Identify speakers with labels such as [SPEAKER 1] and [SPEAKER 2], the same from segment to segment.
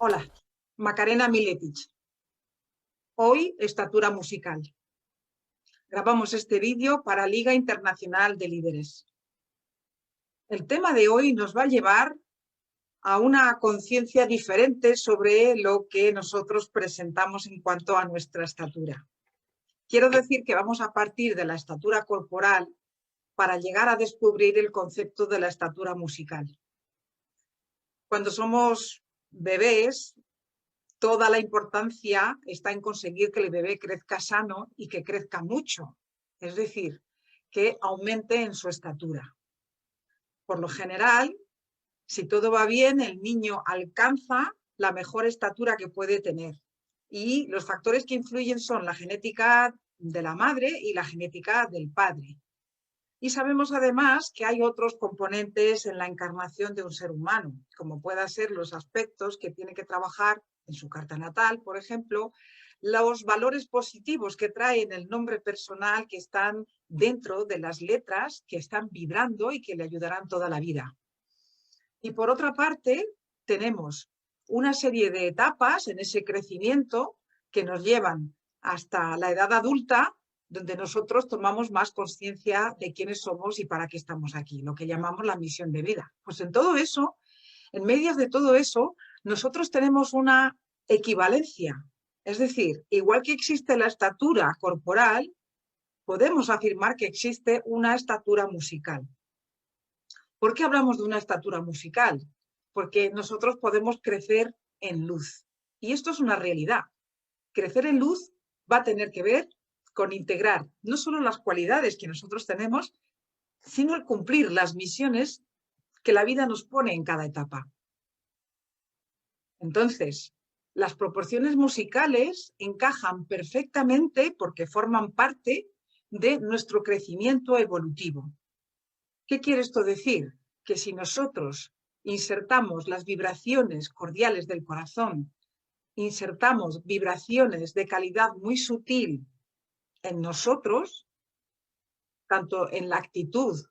[SPEAKER 1] Hola, Macarena Miletic. Hoy, estatura musical. Grabamos este vídeo para Liga Internacional de Líderes. El tema de hoy nos va a llevar a una conciencia diferente sobre lo que nosotros presentamos en cuanto a nuestra estatura. Quiero decir que vamos a partir de la estatura corporal para llegar a descubrir el concepto de la estatura musical. Cuando somos bebés, toda la importancia está en conseguir que el bebé crezca sano y que crezca mucho, es decir, que aumente en su estatura. Por lo general, si todo va bien, el niño alcanza la mejor estatura que puede tener. Y los factores que influyen son la genética de la madre y la genética del padre. Y sabemos además que hay otros componentes en la encarnación de un ser humano, como puedan ser los aspectos que tiene que trabajar en su carta natal, por ejemplo, los valores positivos que traen el nombre personal que están dentro de las letras que están vibrando y que le ayudarán toda la vida. Y por otra parte, tenemos una serie de etapas en ese crecimiento que nos llevan hasta la edad adulta, donde nosotros tomamos más conciencia de quiénes somos y para qué estamos aquí, lo que llamamos la misión de vida. Pues en todo eso, en medio de todo eso, nosotros tenemos una equivalencia. Es decir, igual que existe la estatura corporal, podemos afirmar que existe una estatura musical. ¿Por qué hablamos de una estatura musical? Porque nosotros podemos crecer en luz. Y esto es una realidad. Crecer en luz va a tener que ver con integrar no solo las cualidades que nosotros tenemos, sino el cumplir las misiones que la vida nos pone en cada etapa. Entonces, las proporciones musicales encajan perfectamente porque forman parte de nuestro crecimiento evolutivo. ¿Qué quiere esto decir? Que si nosotros insertamos las vibraciones cordiales del corazón, insertamos vibraciones de calidad muy sutil en nosotros, tanto en la actitud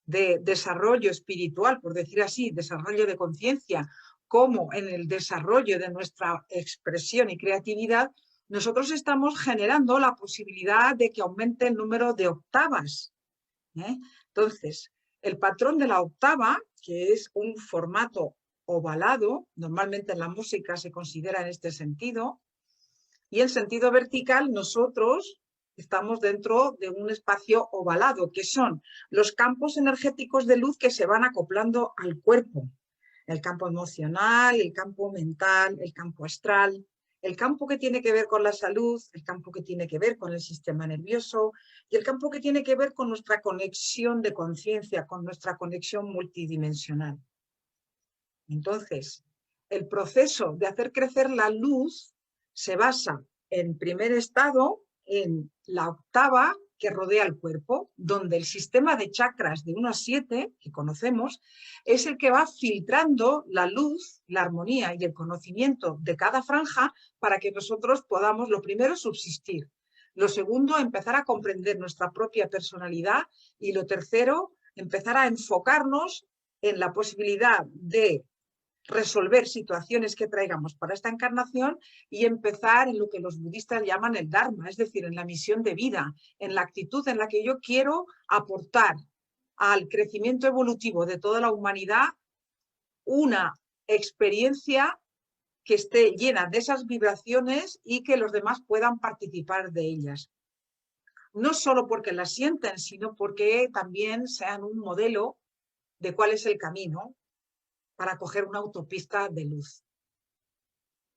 [SPEAKER 1] de desarrollo espiritual, por decir así, desarrollo de conciencia, como en el desarrollo de nuestra expresión y creatividad, nosotros estamos generando la posibilidad de que aumente el número de octavas. Entonces, el patrón de la octava, que es un formato ovalado, normalmente en la música se considera en este sentido, y en sentido vertical nosotros estamos dentro de un espacio ovalado, que son los campos energéticos de luz que se van acoplando al cuerpo. El campo emocional, el campo mental, el campo astral, el campo que tiene que ver con la salud, el campo que tiene que ver con el sistema nervioso y el campo que tiene que ver con nuestra conexión de conciencia, con nuestra conexión multidimensional. Entonces, el proceso de hacer crecer la luz se basa, en primer estado, en la octava que rodea el cuerpo, donde el sistema de chakras de 1 a 7, que conocemos, es el que va filtrando la luz, la armonía y el conocimiento de cada franja para que nosotros podamos, lo primero, subsistir. Lo segundo, empezar a comprender nuestra propia personalidad. Y lo tercero, empezar a enfocarnos en la posibilidad de resolver situaciones que traigamos para esta encarnación y empezar en lo que los budistas llaman el Dharma, es decir, en la misión de vida, en la actitud en la que yo quiero aportar al crecimiento evolutivo de toda la humanidad una experiencia que esté llena de esas vibraciones y que los demás puedan participar de ellas. No solo porque las sienten, sino porque también sean un modelo de cuál es el camino para coger una autopista de luz.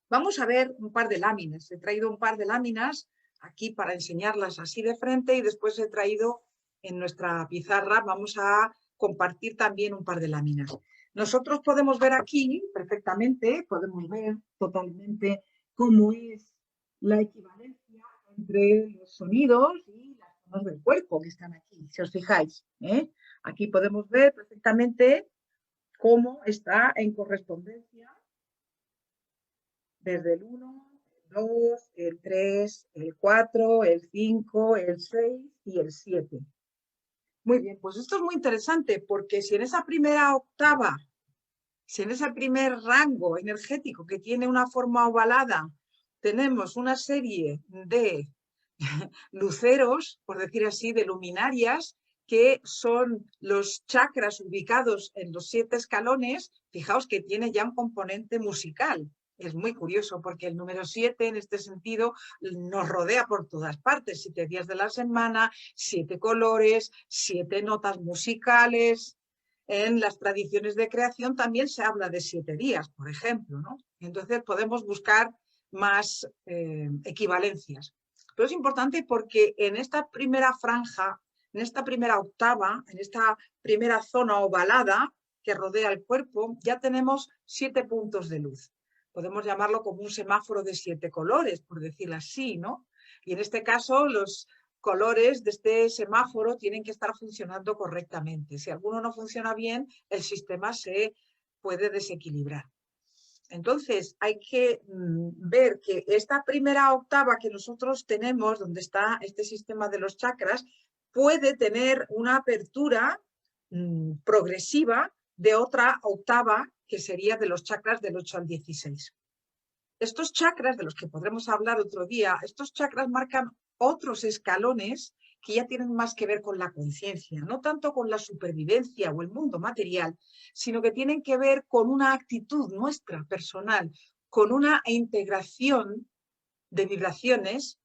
[SPEAKER 1] Vamos a ver un par de láminas. He traído un par de láminas aquí para enseñarlas así de frente y después he traído en nuestra pizarra, vamos a compartir también un par de láminas. Nosotros podemos ver aquí perfectamente, podemos ver totalmente cómo es la equivalencia entre los sonidos y las zonas del cuerpo que están aquí, si os fijáis. Aquí podemos ver perfectamente cómo está en correspondencia desde el 1, el 2, el 3, el 4, el 5, el 6 y el 7. Muy bien, pues esto es muy interesante porque si en esa primera octava Si en ese primer rango energético que tiene una forma ovalada tenemos una serie de luceros, por decir así, de luminarias, que son los chakras ubicados en los 7 escalones, fijaos que tiene ya un componente musical. Es muy curioso porque el número 7 en este sentido nos rodea por todas partes, 7 días de la semana, 7 colores, 7 notas musicales. En las tradiciones de creación también se habla de 7 días, por ejemplo, ¿no? Entonces podemos buscar más equivalencias. Pero es importante porque en esta primera franja, en esta primera octava, en esta primera zona ovalada que rodea el cuerpo, ya tenemos 7 puntos de luz. Podemos llamarlo como un semáforo de 7 colores, por decirlo así, ¿no? Y en este caso los colores de este semáforo tienen que estar funcionando correctamente. Si alguno no funciona bien, el sistema se puede desequilibrar. Entonces, hay que ver que esta primera octava que nosotros tenemos, donde está este sistema de los chakras, puede tener una apertura progresiva de otra octava que sería de los chakras del 8 al 16. Estos chakras, de los que podremos hablar otro día, estos chakras marcan otros escalones que ya tienen más que ver con la conciencia, no tanto con la supervivencia o el mundo material, sino que tienen que ver con una actitud nuestra personal, con una integración de vibraciones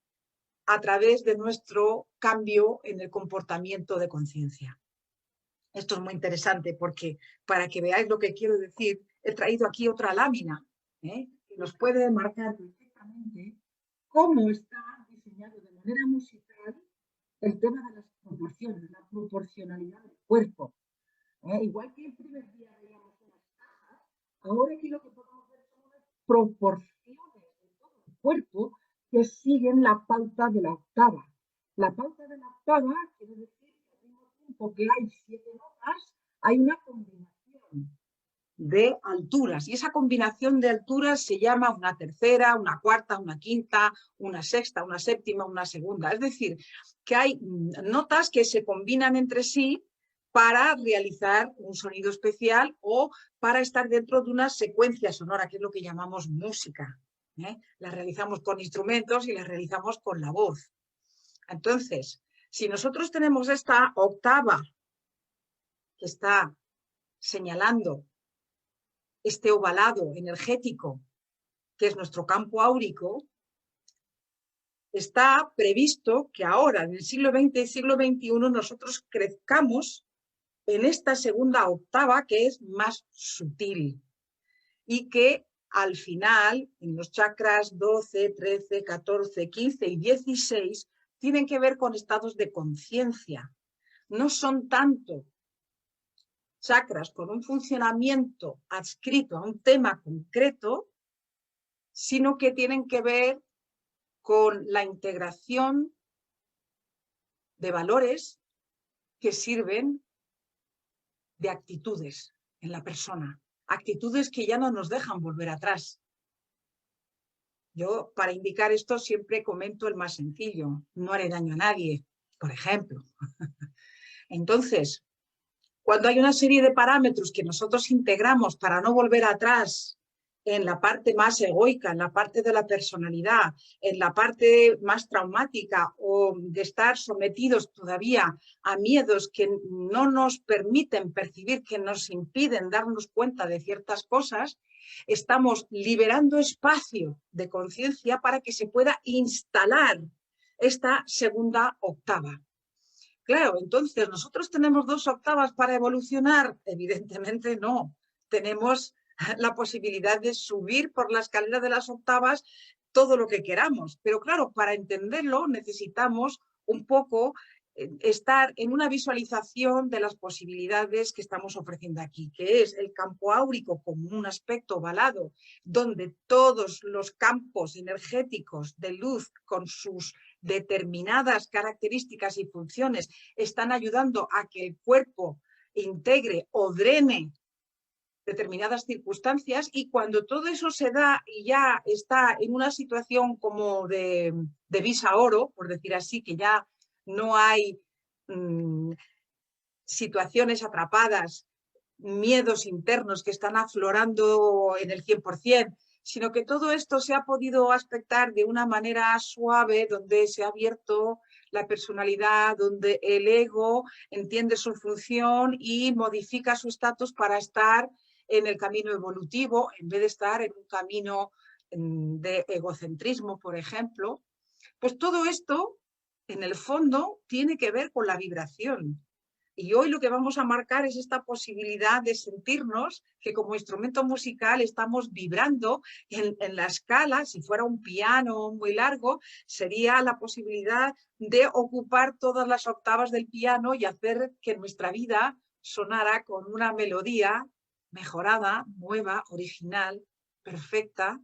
[SPEAKER 1] a través de nuestro cambio en el comportamiento de conciencia. Esto es muy interesante porque, para que veáis lo que quiero decir, he traído aquí otra lámina, que nos puede marcar perfectamente cómo está diseñado de manera musical el tema de las proporciones, la proporcionalidad del cuerpo. Igual que el primer día veíamos unas cajas, ahora aquí lo que podemos ver son unas proporciones de todo el cuerpo que siguen la pauta de la octava. La pauta de la octava quiere decir que al mismo tiempo que hay 7 notas, hay una combinación de alturas, y esa combinación de alturas se llama una tercera, una cuarta, una quinta, una sexta, una séptima, una segunda. Es decir, que hay notas que se combinan entre sí para realizar un sonido especial o para estar dentro de una secuencia sonora, que es lo que llamamos música. La realizamos con instrumentos y la realizamos con la voz. Entonces, si nosotros tenemos esta octava que está señalando este ovalado energético, que es nuestro campo áurico, está previsto que ahora, en el siglo XX y siglo XXI, nosotros crezcamos en esta segunda octava, que es más sutil, y que al final, en los chakras 12, 13, 14, 15 y 16, tienen que ver con estados de conciencia. No son tanto chakras con un funcionamiento adscrito a un tema concreto, sino que tienen que ver con la integración de valores que sirven de actitudes en la persona, actitudes que ya no nos dejan volver atrás. Yo, para indicar esto, siempre comento el más sencillo: no haré daño a nadie, por ejemplo. Entonces, cuando hay una serie de parámetros que nosotros integramos para no volver atrás en la parte más egoica, en la parte de la personalidad, en la parte más traumática, o de estar sometidos todavía a miedos que no nos permiten percibir, que nos impiden darnos cuenta de ciertas cosas, estamos liberando espacio de conciencia para que se pueda instalar esta segunda octava. Claro, entonces, ¿nosotros tenemos 2 octavas para evolucionar? Evidentemente no. Tenemos la posibilidad de subir por la escalera de las octavas todo lo que queramos. Pero claro, para entenderlo necesitamos un poco estar en una visualización de las posibilidades que estamos ofreciendo aquí, que es el campo áurico como un aspecto ovalado, donde todos los campos energéticos de luz con sus determinadas características y funciones están ayudando a que el cuerpo integre o drene determinadas circunstancias, y cuando todo eso se da y ya está en una situación como de vis a oro, por decir así, que ya no hay situaciones atrapadas miedos internos que están aflorando en el 100%, sino que todo esto se ha podido aspectar de una manera suave, donde se ha abierto la personalidad, donde el ego entiende su función y modifica su estatus para estar en el camino evolutivo, en vez de estar en un camino de egocentrismo, por ejemplo. Pues todo esto, en el fondo, tiene que ver con la vibración. Y hoy lo que vamos a marcar es esta posibilidad de sentirnos que como instrumento musical estamos vibrando en la escala. Si fuera un piano muy largo, sería la posibilidad de ocupar todas las octavas del piano y hacer que nuestra vida sonara con una melodía mejorada, nueva, original, perfecta,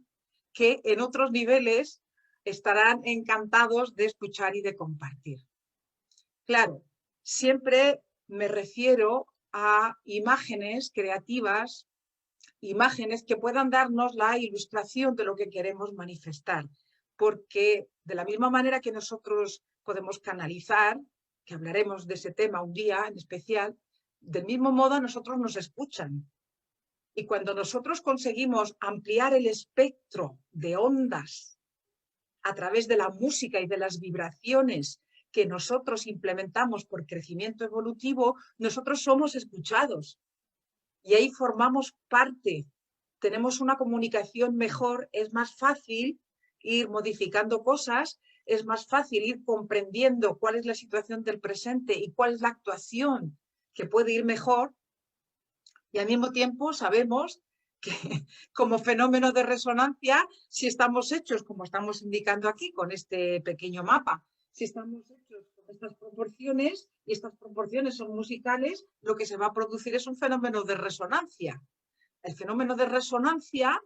[SPEAKER 1] que en otros niveles estarán encantados de escuchar y de compartir. Claro, siempre me refiero a imágenes creativas, imágenes que puedan darnos la ilustración de lo que queremos manifestar, porque de la misma manera que nosotros podemos canalizar, que hablaremos de ese tema un día en especial, del mismo modo a nosotros nos escuchan. Y cuando nosotros conseguimos ampliar el espectro de ondas a través de la música y de las vibraciones que nosotros implementamos por crecimiento evolutivo, nosotros somos escuchados y ahí formamos parte, tenemos una comunicación mejor, es más fácil ir modificando cosas, es más fácil ir comprendiendo cuál es la situación del presente y cuál es la actuación que puede ir mejor, y al mismo tiempo sabemos que como fenómeno de resonancia, si estamos hechos, como estamos indicando aquí con este pequeño mapa, si estamos hechos con estas proporciones y estas proporciones son musicales, lo que se va a producir es un fenómeno de resonancia. El fenómeno de resonancia,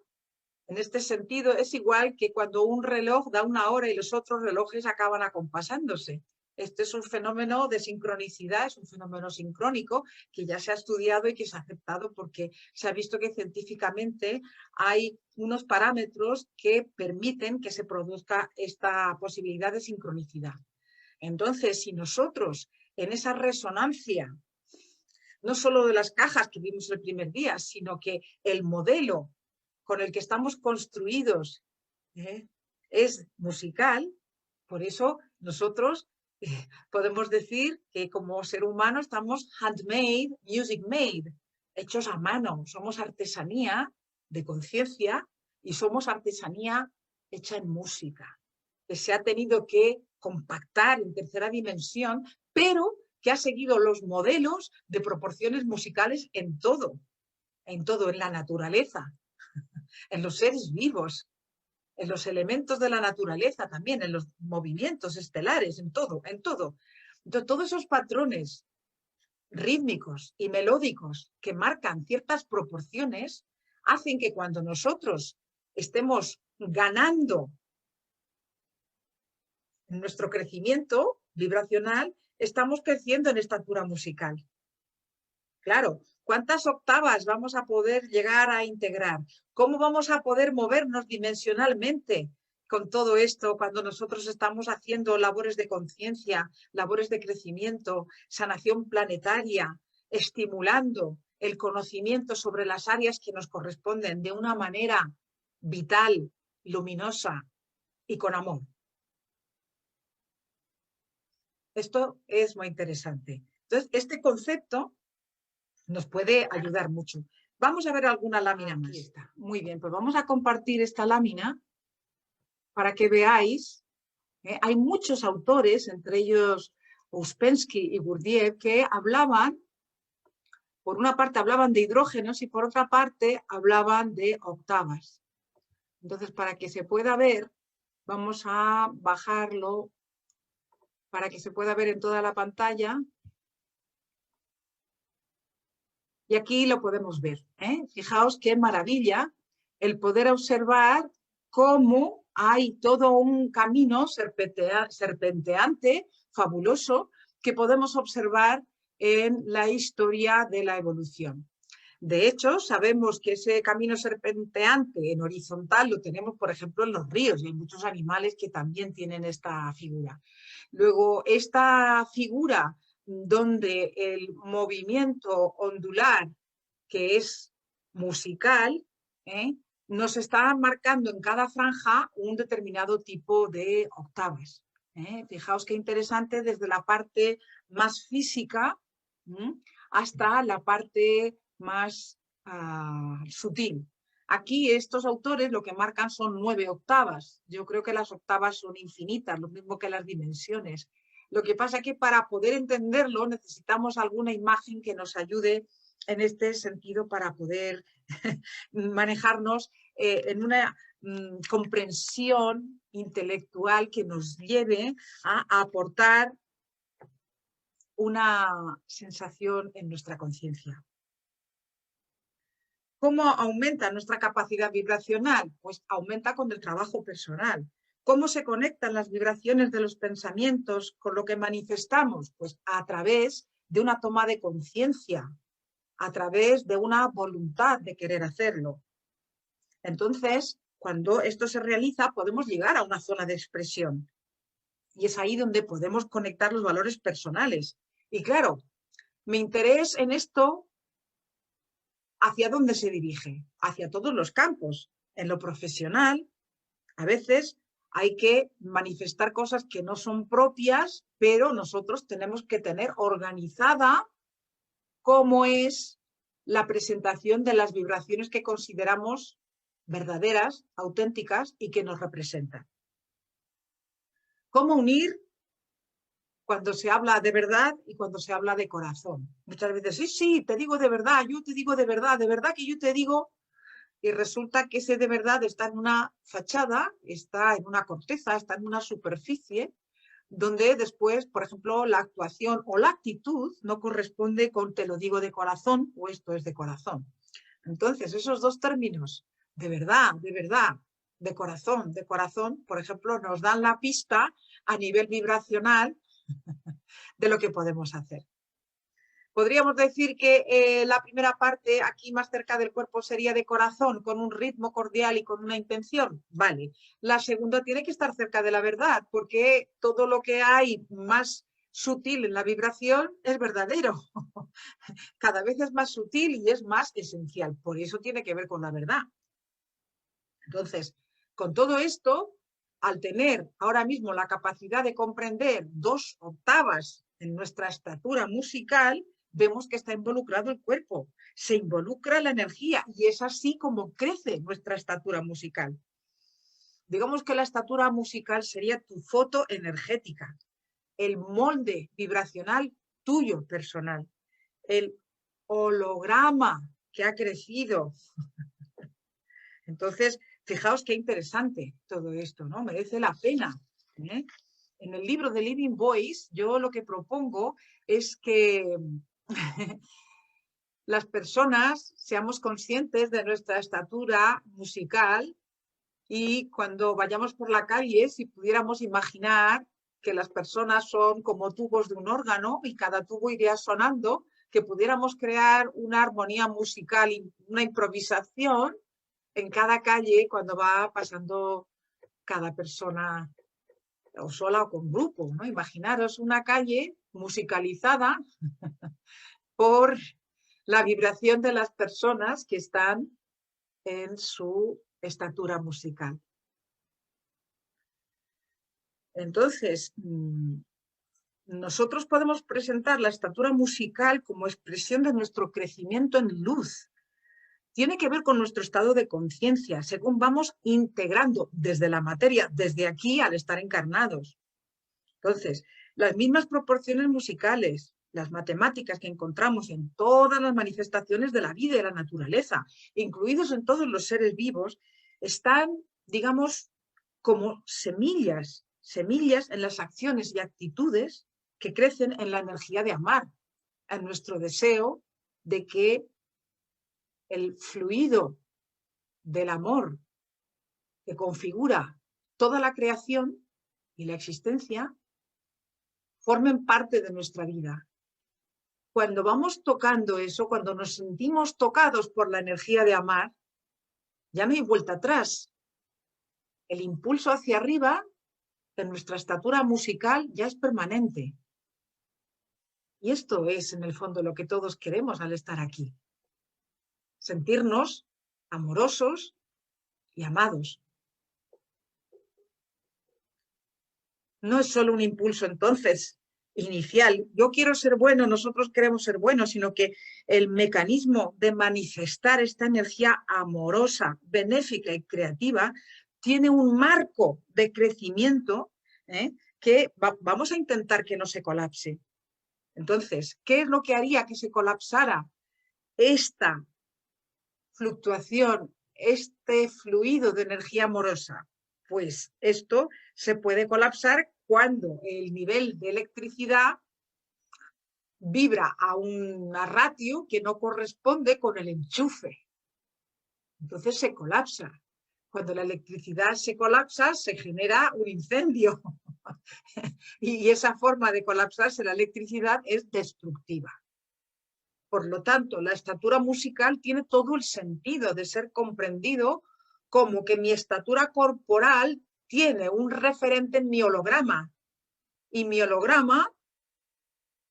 [SPEAKER 1] en este sentido, es igual que cuando un reloj da una hora y los otros relojes acaban acompasándose. Este es un fenómeno de sincronicidad, es un fenómeno sincrónico que ya se ha estudiado y que se ha aceptado porque se ha visto que científicamente hay unos parámetros que permiten que se produzca esta posibilidad de sincronicidad. Entonces, si nosotros en esa resonancia, no solo de las cajas que vimos el primer día, sino que el modelo con el que estamos construidos es musical, por eso nosotros podemos decir que como ser humano estamos handmade, music made, hechos a mano, somos artesanía de conciencia y somos artesanía hecha en música, que se ha tenido que compactar en tercera dimensión, pero que ha seguido los modelos de proporciones musicales en todo, en la naturaleza, en los seres vivos, en los elementos de la naturaleza también, en los movimientos estelares, en todo, en todo. Entonces, todos esos patrones rítmicos y melódicos que marcan ciertas proporciones hacen que cuando nosotros estemos ganando en nuestro crecimiento vibracional, estamos creciendo en estatura musical. Claro, ¿cuántas octavas vamos a poder llegar a integrar? ¿Cómo vamos a poder movernos dimensionalmente con todo esto cuando nosotros estamos haciendo labores de conciencia, labores de crecimiento, sanación planetaria, estimulando el conocimiento sobre las áreas que nos corresponden de una manera vital, luminosa y con amor? Esto es muy interesante. Entonces, este concepto nos puede ayudar mucho. Vamos a ver alguna lámina más. Aquí está. Muy bien, pues vamos a compartir esta lámina para que veáis. Hay muchos autores, entre ellos Ouspensky y Gurdjieff, que hablaban, por una parte hablaban de hidrógenos y por otra parte hablaban de octavas. Entonces, para que se pueda ver, vamos a bajarlo para que se pueda ver en toda la pantalla. Y aquí lo podemos ver. Fijaos qué maravilla el poder observar cómo hay todo un camino serpenteante, fabuloso, que podemos observar en la historia de la evolución. De hecho, sabemos que ese camino serpenteante en horizontal lo tenemos, por ejemplo, en los ríos, y hay muchos animales que también tienen esta figura. Luego, esta figura donde el movimiento ondular que es musical, nos está marcando en cada franja un determinado tipo de octavas. Fijaos qué interesante desde la parte más física hasta la parte más sutil. Aquí estos autores lo que marcan son 9 octavas. Yo creo que las octavas son infinitas, lo mismo que las dimensiones. Lo que pasa es que para poder entenderlo necesitamos alguna imagen que nos ayude en este sentido para poder manejarnos en una comprensión intelectual que nos lleve a aportar una sensación en nuestra conciencia. ¿Cómo aumenta nuestra capacidad vibracional? Pues aumenta con el trabajo personal. ¿Cómo se conectan las vibraciones de los pensamientos con lo que manifestamos? Pues a través de una toma de conciencia, a través de una voluntad de querer hacerlo. Entonces, cuando esto se realiza, podemos llegar a una zona de expresión. Y es ahí donde podemos conectar los valores personales. Y claro, mi interés en esto, ¿hacia dónde se dirige? Hacia todos los campos. En lo profesional, a veces hay que manifestar cosas que no son propias, pero nosotros tenemos que tener organizada cómo es la presentación de las vibraciones que consideramos verdaderas, auténticas y que nos representan. ¿Cómo unir cuando se habla de verdad y cuando se habla de corazón? Muchas veces, sí, te digo de verdad, yo te digo de verdad que yo te digo, y resulta que ese de verdad está en una fachada, está en una corteza, está en una superficie, donde después, por ejemplo, la actuación o la actitud no corresponde con te lo digo de corazón o esto es de corazón. Entonces, esos dos términos, de verdad, de corazón, por ejemplo, nos dan la pista a nivel vibracional de lo que podemos hacer. Podríamos decir que la primera parte, aquí más cerca del cuerpo, sería de corazón, con un ritmo cordial y con una intención. Vale. La segunda tiene que estar cerca de la verdad, porque todo lo que hay más sutil en la vibración es verdadero. Cada vez es más sutil y es más esencial. Por eso tiene que ver con la verdad. Entonces, con todo esto, al tener ahora mismo la capacidad de comprender 2 octavas en nuestra estatura musical, vemos que está involucrado el cuerpo, se involucra la energía y es así como crece nuestra estatura musical. Digamos que la estatura musical sería tu foto energética, el molde vibracional tuyo personal, el holograma que ha crecido. Entonces, fijaos qué interesante todo esto, ¿no? Merece la pena. En el libro de Living Voice, yo lo que propongo es que las personas seamos conscientes de nuestra estatura musical y cuando vayamos por la calle, si pudiéramos imaginar que las personas son como tubos de un órgano y cada tubo iría sonando, que pudiéramos crear una armonía musical y una improvisación en cada calle cuando va pasando cada persona o sola o con grupo, ¿no? Imaginaros una calle musicalizada por la vibración de las personas que están en su estatura musical. Entonces, nosotros podemos presentar la estatura musical como expresión de nuestro crecimiento en luz. Tiene que ver con nuestro estado de conciencia, según vamos integrando desde la materia, desde aquí al estar encarnados. Entonces, las mismas proporciones musicales, las matemáticas que encontramos en todas las manifestaciones de la vida y de la naturaleza, incluidos en todos los seres vivos, están, digamos, como semillas en las acciones y actitudes que crecen en la energía de amar, en nuestro deseo de que el fluido del amor que configura toda la creación y la existencia formen parte de nuestra vida. Cuando vamos tocando eso, cuando nos sentimos tocados por la energía de amar, ya no hay vuelta atrás. El impulso hacia arriba de nuestra estatura musical ya es permanente. Y esto es, en el fondo, lo que todos queremos al estar aquí. sentirnos amorosos y amados. No es solo un impulso entonces inicial, yo quiero ser bueno, nosotros queremos ser buenos, sino que el mecanismo de manifestar esta energía amorosa, benéfica y creativa tiene un marco de crecimiento que vamos a intentar que no se colapse. Entonces, ¿qué es lo que haría que se colapsara esta fluctuación, este fluido de energía amorosa? Pues esto se puede colapsar cuando el nivel de electricidad vibra a una ratio que no corresponde con el enchufe. Entonces se colapsa. Cuando la electricidad se colapsa, se genera un incendio. Y esa forma de colapsarse la electricidad es destructiva. Por lo tanto, la estatura musical tiene todo el sentido de ser comprendido como que mi estatura corporal tiene un referente en mi holograma. Y mi holograma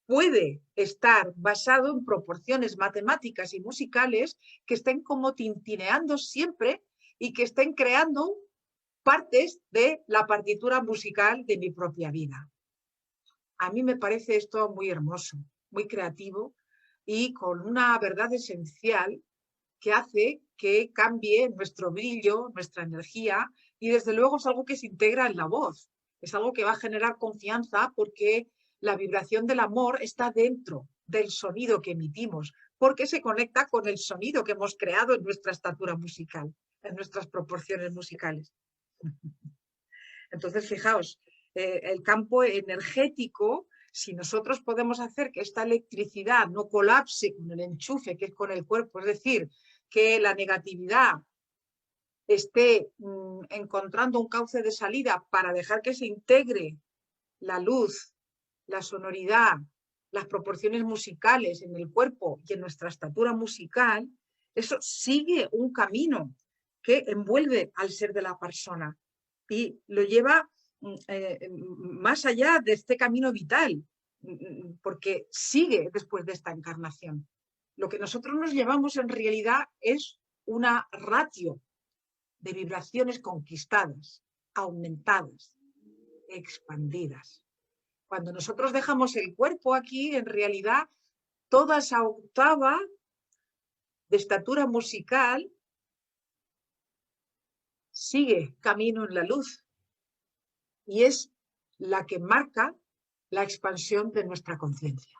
[SPEAKER 1] puede estar basado en proporciones matemáticas y musicales que estén como tintineando siempre y que estén creando partes de la partitura musical de mi propia vida. A mí me parece esto muy hermoso, muy creativo y con una verdad esencial que hace que cambie nuestro brillo, nuestra energía, y desde luego es algo que se integra en la voz. Es algo que va a generar confianza porque la vibración del amor está dentro del sonido que emitimos, porque se conecta con el sonido que hemos creado en nuestra estatura musical, en nuestras proporciones musicales. Entonces, fijaos, el campo energético, si nosotros podemos hacer que esta electricidad no colapse con el enchufe, que es con el cuerpo, es decir, que la negatividad esté encontrando un cauce de salida para dejar que se integre la luz, la sonoridad, las proporciones musicales en el cuerpo y en nuestra estatura musical, eso sigue un camino que envuelve al ser de la persona y lo lleva más allá de este camino vital, porque sigue después de esta encarnación. Lo que nosotros nos llevamos en realidad es una ratio de vibraciones conquistadas, aumentadas, expandidas. Cuando nosotros dejamos el cuerpo aquí, en realidad, toda esa octava de estatura musical sigue camino en la luz y es la que marca la expansión de nuestra conciencia.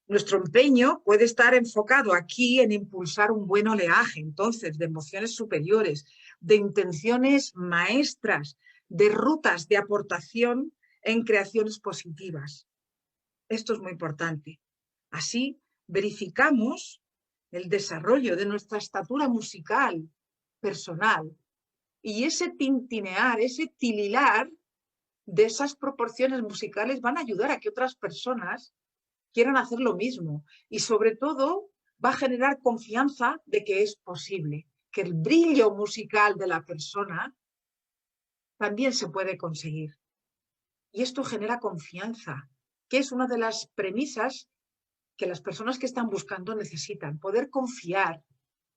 [SPEAKER 1] Nuestro empeño puede estar enfocado aquí en impulsar un buen oleaje, entonces, de emociones superiores, de intenciones maestras, de rutas de aportación en creaciones positivas. Esto es muy importante. Así verificamos el desarrollo de nuestra estatura musical personal y ese tintinear, ese tililar de esas proporciones musicales van a ayudar a que otras personas quieran hacer lo mismo y sobre todo va a generar confianza de que es posible, que el brillo musical de la persona también se puede conseguir. Y esto genera confianza, que es una de las premisas que las personas que están buscando necesitan, poder confiar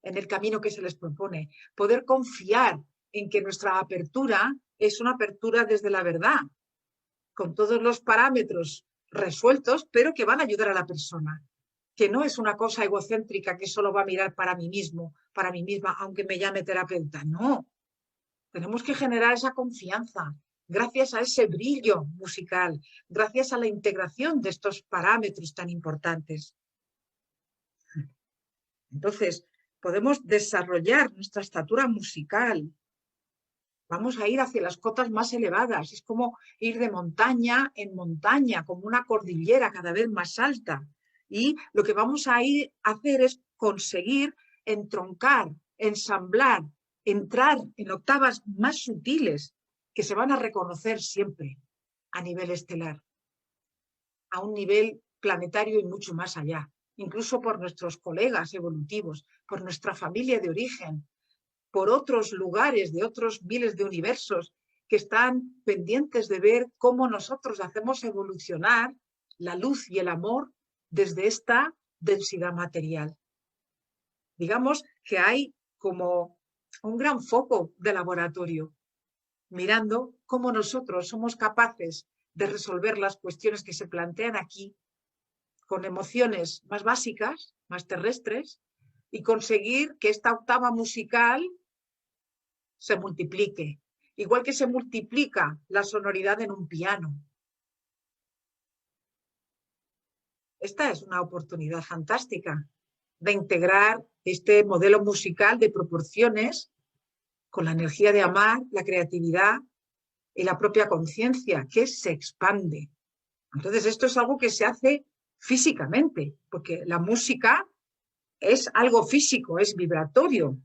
[SPEAKER 1] en el camino que se les propone, poder confiar en que nuestra apertura es una apertura desde la verdad, con todos los parámetros resueltos, pero que van a ayudar a la persona, que no es una cosa egocéntrica que solo va a mirar para mí mismo, para mí misma, aunque me llame terapeuta. No, tenemos que generar esa confianza gracias a ese brillo musical, gracias a la integración de estos parámetros tan importantes. Entonces, podemos desarrollar nuestra estatura musical. Vamos a ir hacia las cotas más elevadas. Es como ir de montaña en montaña, como una cordillera cada vez más alta. Y lo que vamos a hacer es conseguir entroncar, ensamblar, entrar en octavas más sutiles que se van a reconocer siempre a nivel estelar, a un nivel planetario y mucho más allá, incluso por nuestros colegas evolutivos, por nuestra familia de origen, por otros lugares de otros miles de universos que están pendientes de ver cómo nosotros hacemos evolucionar la luz y el amor desde esta densidad material. Digamos que hay como un gran foco de laboratorio, mirando cómo nosotros somos capaces de resolver las cuestiones que se plantean aquí con emociones más básicas, más terrestres, y conseguir que esta octava musical se multiplique, igual que se multiplica la sonoridad en un piano. Esta es una oportunidad fantástica de integrar este modelo musical de proporciones con la energía de amar, la creatividad y la propia conciencia, que se expande. Entonces, esto es algo que se hace físicamente, porque la música es algo físico, es vibratorio.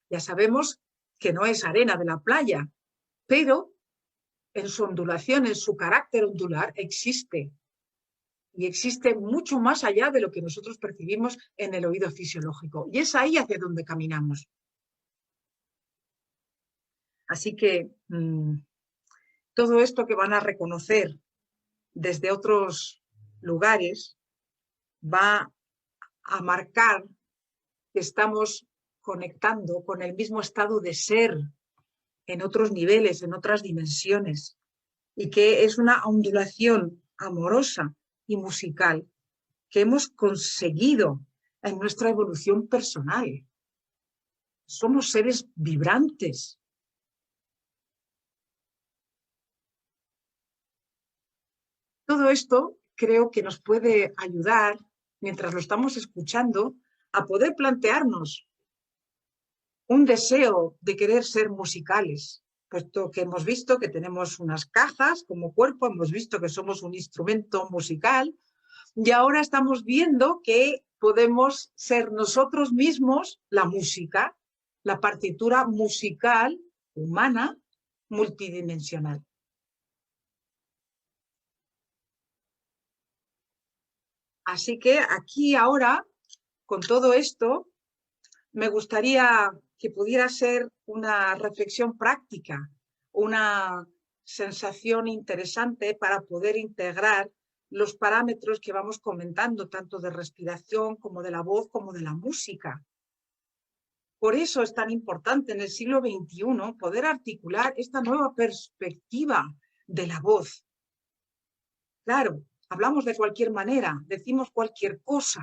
[SPEAKER 1] Ya sabemos que no es arena de la playa, pero en su ondulación, en su carácter ondular, existe. Y existe mucho más allá de lo que nosotros percibimos en el oído fisiológico. Y es ahí hacia donde caminamos. Así que todo esto que van a reconocer desde otros lugares va a marcar que estamos conectando con el mismo estado de ser en otros niveles, en otras dimensiones, y que es una ondulación amorosa y musical que hemos conseguido en nuestra evolución personal. Somos seres vibrantes. Todo esto creo que nos puede ayudar, mientras lo estamos escuchando, a poder plantearnos un deseo de querer ser musicales, puesto que hemos visto que tenemos unas cajas como cuerpo, hemos visto que somos un instrumento musical, y ahora estamos viendo que podemos ser nosotros mismos la música, la partitura musical humana multidimensional. Así que aquí ahora, con todo esto, me gustaría que pudiera ser una reflexión práctica, una sensación interesante para poder integrar los parámetros que vamos comentando, tanto de respiración como de la voz, como de la música. Por eso es tan importante en el siglo XXI poder articular esta nueva perspectiva de la voz. Claro, hablamos de cualquier manera, decimos cualquier cosa.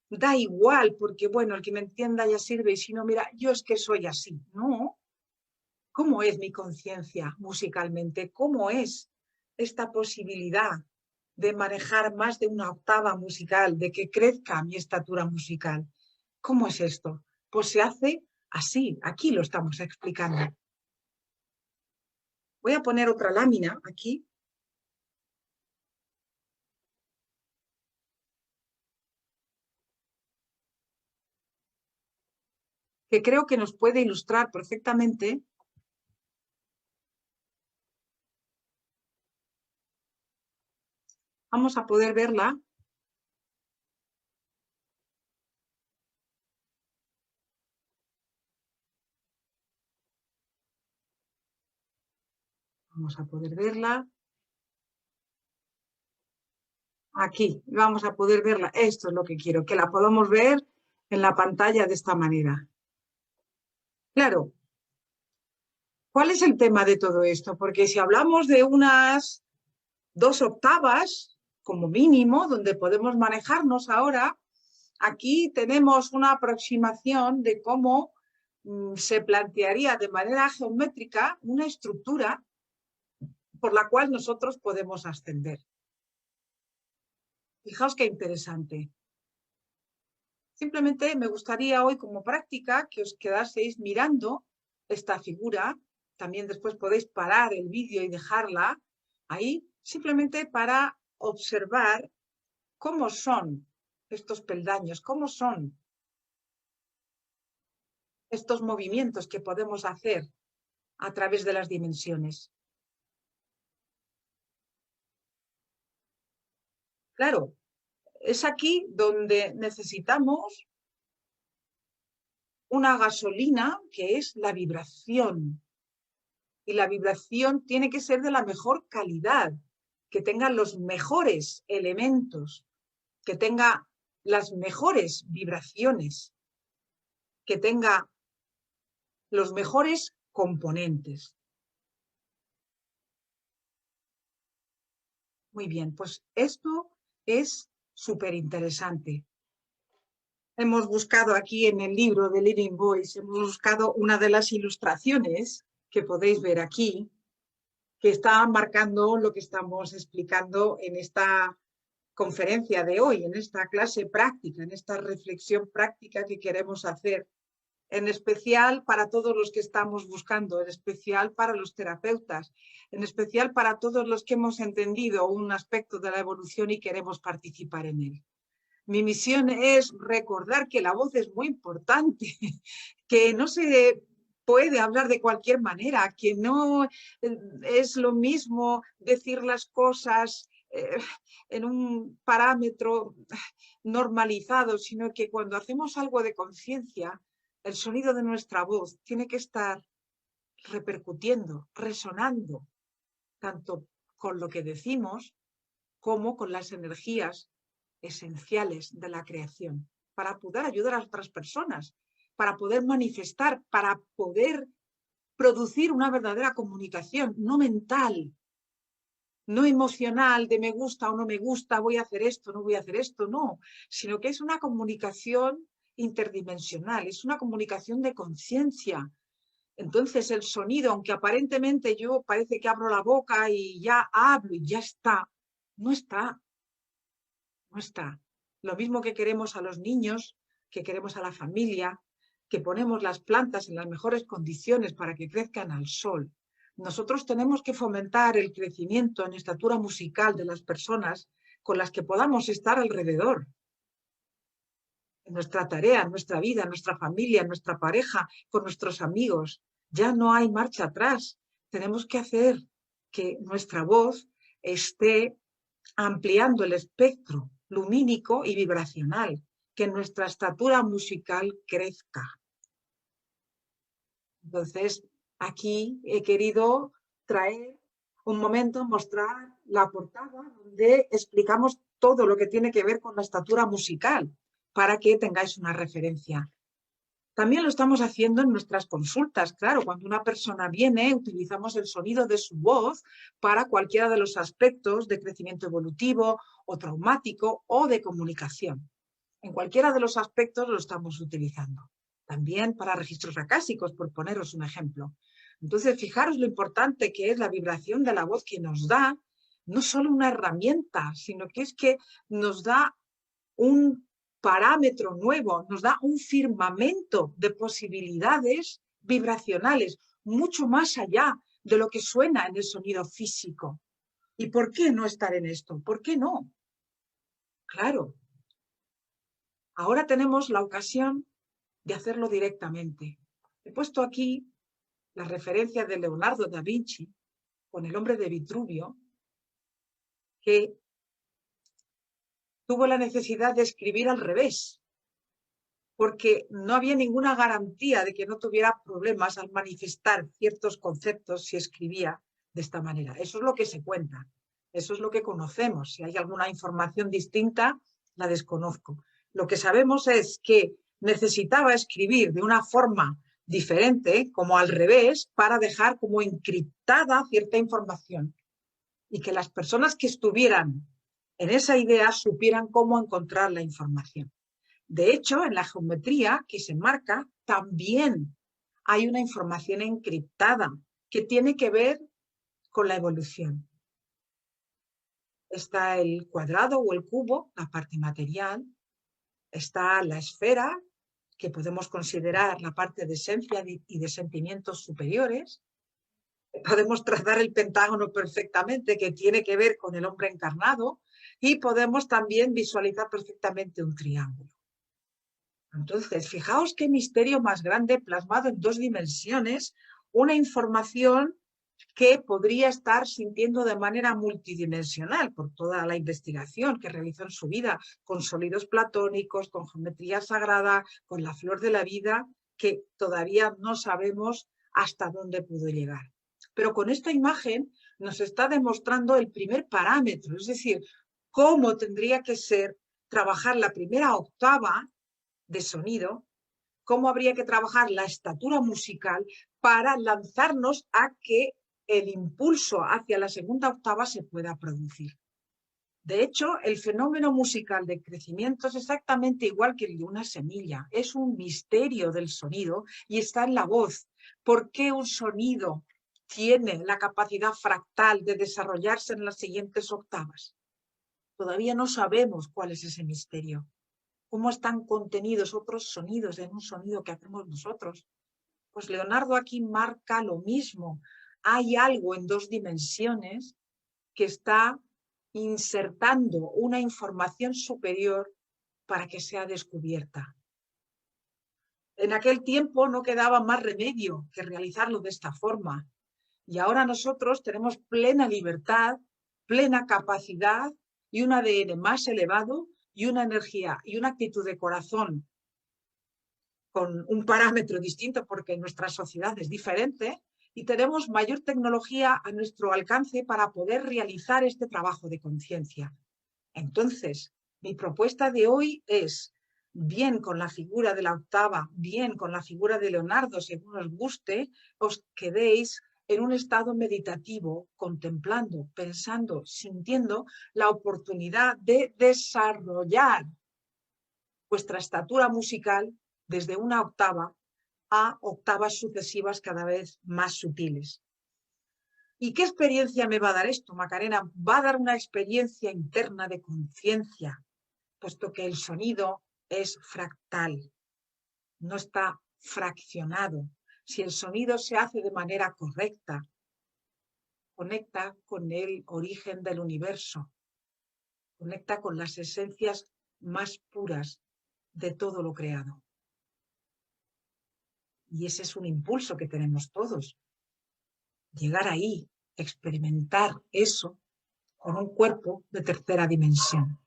[SPEAKER 1] Da igual, porque bueno, el que me entienda ya sirve, y si no, mira, yo es que soy así. No. ¿Cómo es mi conciencia musicalmente? ¿Cómo es esta posibilidad de manejar más de una octava musical, de que crezca mi estatura musical? ¿Cómo es esto? Pues se hace así, aquí lo estamos explicando. Voy a poner otra lámina aquí. Que creo que nos puede ilustrar perfectamente vamos a poder verla. Vamos a poder verla. Aquí, vamos a poder verla. Esto es lo que quiero, que la podamos ver en la pantalla de esta manera. Claro, ¿cuál es el tema de todo esto? Porque si hablamos de unas 2 octavas, como mínimo, donde podemos manejarnos ahora, aquí tenemos una aproximación de cómo se plantearía de manera geométrica una estructura por la cual nosotros podemos ascender. Fijaos qué interesante. Simplemente me gustaría hoy como práctica que os quedaseis mirando esta figura. También después podéis parar el vídeo y dejarla ahí, simplemente para observar cómo son estos peldaños, cómo son estos movimientos que podemos hacer a través de las dimensiones. Claro, es aquí donde necesitamos una gasolina que es la vibración. Y la vibración tiene que ser de la mejor calidad, que tenga los mejores elementos, que tenga las mejores vibraciones, que tenga los mejores componentes. Muy bien, pues esto es súper interesante. Hemos buscado aquí en el libro de Living Voice, hemos buscado una de las ilustraciones que podéis ver aquí, que está marcando lo que estamos explicando en esta conferencia de hoy, en esta clase práctica, en esta reflexión práctica que queremos hacer, en especial para todos los que estamos buscando, en especial para los terapeutas, en especial para todos los que hemos entendido un aspecto de la evolución y queremos participar en él. Mi misión es recordar que la voz es muy importante, que no se puede hablar de cualquier manera, que no es lo mismo decir las cosas en un parámetro normalizado, sino que cuando hacemos algo de conciencia, el sonido de nuestra voz tiene que estar repercutiendo, resonando, tanto con lo que decimos como con las energías esenciales de la creación, para poder ayudar a otras personas, para poder manifestar, para poder producir una verdadera comunicación, no mental, no emocional, de me gusta o no me gusta, voy a hacer esto, no voy a hacer esto, no, sino que es una comunicación interdimensional, es una comunicación de conciencia. Entonces el sonido, aunque aparentemente yo parece que abro la boca y ya hablo y ya está, no está. No está. Lo mismo que queremos a los niños, que queremos a la familia, que ponemos las plantas en las mejores condiciones para que crezcan al sol. Nosotros tenemos que fomentar el crecimiento en estatura musical de las personas con las que podamos estar alrededor. En nuestra tarea, en nuestra vida, en nuestra familia, en nuestra pareja, con nuestros amigos. Ya no hay marcha atrás. Tenemos que hacer que nuestra voz esté ampliando el espectro lumínico y vibracional, que nuestra estatura musical crezca. Entonces, aquí he querido traer un momento, mostrar la portada donde explicamos todo lo que tiene que ver con la estatura musical, para que tengáis una referencia. También lo estamos haciendo en nuestras consultas. Claro, cuando una persona viene, utilizamos el sonido de su voz para cualquiera de los aspectos de crecimiento evolutivo o traumático o de comunicación. En cualquiera de los aspectos lo estamos utilizando. También para registros acásicos, por poneros un ejemplo. Entonces, fijaros lo importante que es la vibración de la voz que nos da, no solo una herramienta, sino que es que nos da un parámetro nuevo, nos da un firmamento de posibilidades vibracionales, mucho más allá de lo que suena en el sonido físico. ¿Y por qué no estar en esto? ¿Por qué no? Claro, ahora tenemos la ocasión de hacerlo directamente. He puesto aquí la referencia de Leonardo da Vinci con el hombre de Vitruvio, que tuvo la necesidad de escribir al revés, porque no había ninguna garantía de que no tuviera problemas al manifestar ciertos conceptos si escribía de esta manera. Eso es lo que se cuenta, eso es lo que conocemos. Si hay alguna información distinta, la desconozco. Lo que sabemos es que necesitaba escribir de una forma diferente, como al revés, para dejar como encriptada cierta información y que las personas que estuvieran en esa idea supieran cómo encontrar la información. De hecho, en la geometría que se marca también hay una información encriptada que tiene que ver con la evolución. Está el cuadrado o el cubo, la parte material. Está la esfera, que podemos considerar la parte de esencia y de sentimientos superiores. Podemos trazar el pentágono perfectamente, que tiene que ver con el hombre encarnado, y podemos también visualizar perfectamente un triángulo. Entonces, fijaos qué misterio más grande plasmado en 2 dimensiones, una información que podría estar sintiendo de manera multidimensional por toda la investigación que realizó en su vida, con sólidos platónicos, con geometría sagrada, con la flor de la vida, que todavía no sabemos hasta dónde pudo llegar. Pero con esta imagen nos está demostrando el primer parámetro, es decir, cómo tendría que ser trabajar la primera octava de sonido, cómo habría que trabajar la estatura musical para lanzarnos a que el impulso hacia la segunda octava se pueda producir. De hecho, el fenómeno musical de crecimiento es exactamente igual que el de una semilla. Es un misterio del sonido y está en la voz. ¿Por qué un sonido tiene la capacidad fractal de desarrollarse en las siguientes octavas? Todavía no sabemos cuál es ese misterio. ¿Cómo están contenidos otros sonidos en un sonido que hacemos nosotros? Pues Leonardo aquí marca lo mismo. Hay algo en dos dimensiones que está insertando una información superior para que sea descubierta. En aquel tiempo no quedaba más remedio que realizarlo de esta forma. Y ahora nosotros tenemos plena libertad, plena capacidad y un ADN más elevado y una energía y una actitud de corazón con un parámetro distinto porque nuestra sociedad es diferente y tenemos mayor tecnología a nuestro alcance para poder realizar este trabajo de conciencia. Entonces, mi propuesta de hoy es, bien con la figura de la octava, bien con la figura de Leonardo, según os guste, os quedéis en un estado meditativo, contemplando, pensando, sintiendo la oportunidad de desarrollar vuestra estatura musical desde una octava a octavas sucesivas cada vez más sutiles. ¿Y qué experiencia me va a dar esto, Macarena? Va a dar una experiencia interna de conciencia, puesto que el sonido es fractal, no está fraccionado. Si el sonido se hace de manera correcta, conecta con el origen del universo, conecta con las esencias más puras de todo lo creado. Y ese es un impulso que tenemos todos. Llegar ahí, experimentar eso con un cuerpo de tercera dimensión.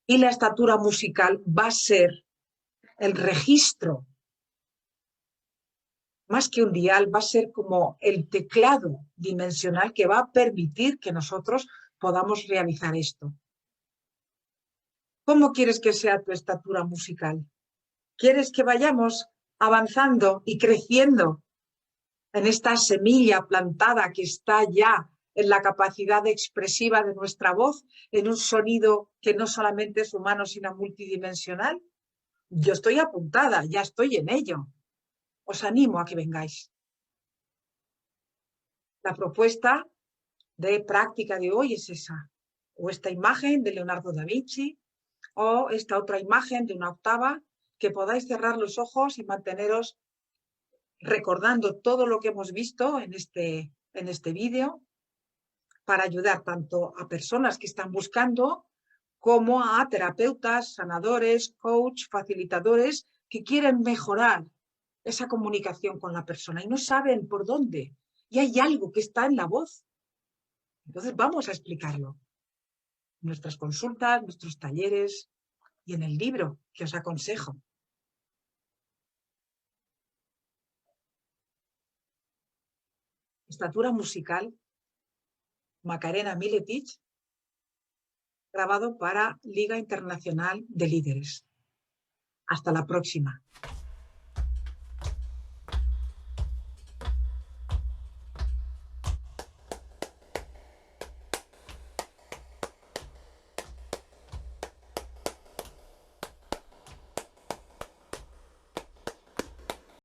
[SPEAKER 1] Y la estatura musical va a ser el registro, más que un dial, va a ser como el teclado dimensional que va a permitir que nosotros podamos realizar esto. ¿Cómo quieres que sea tu estatura musical? ¿Quieres que vayamos avanzando y creciendo en esta semilla plantada que está ya en la capacidad expresiva de nuestra voz, en un sonido que no solamente es humano, sino multidimensional? Yo estoy apuntada, ya estoy en ello. Os animo a que vengáis. La propuesta de práctica de hoy es esa, o esta imagen de Leonardo da Vinci, o esta otra imagen de una octava, que podáis cerrar los ojos y manteneros recordando todo lo que hemos visto en este vídeo, para ayudar tanto a personas que están buscando como a terapeutas, sanadores, coach, facilitadores que quieren mejorar esa comunicación con la persona y no saben por dónde. Y hay algo que está en la voz. Entonces vamos a explicarlo. En nuestras consultas, nuestros talleres y en el libro que os aconsejo. Estatura musical, Macarena Miletich, grabado para Liga Internacional de Líderes. Hasta la próxima.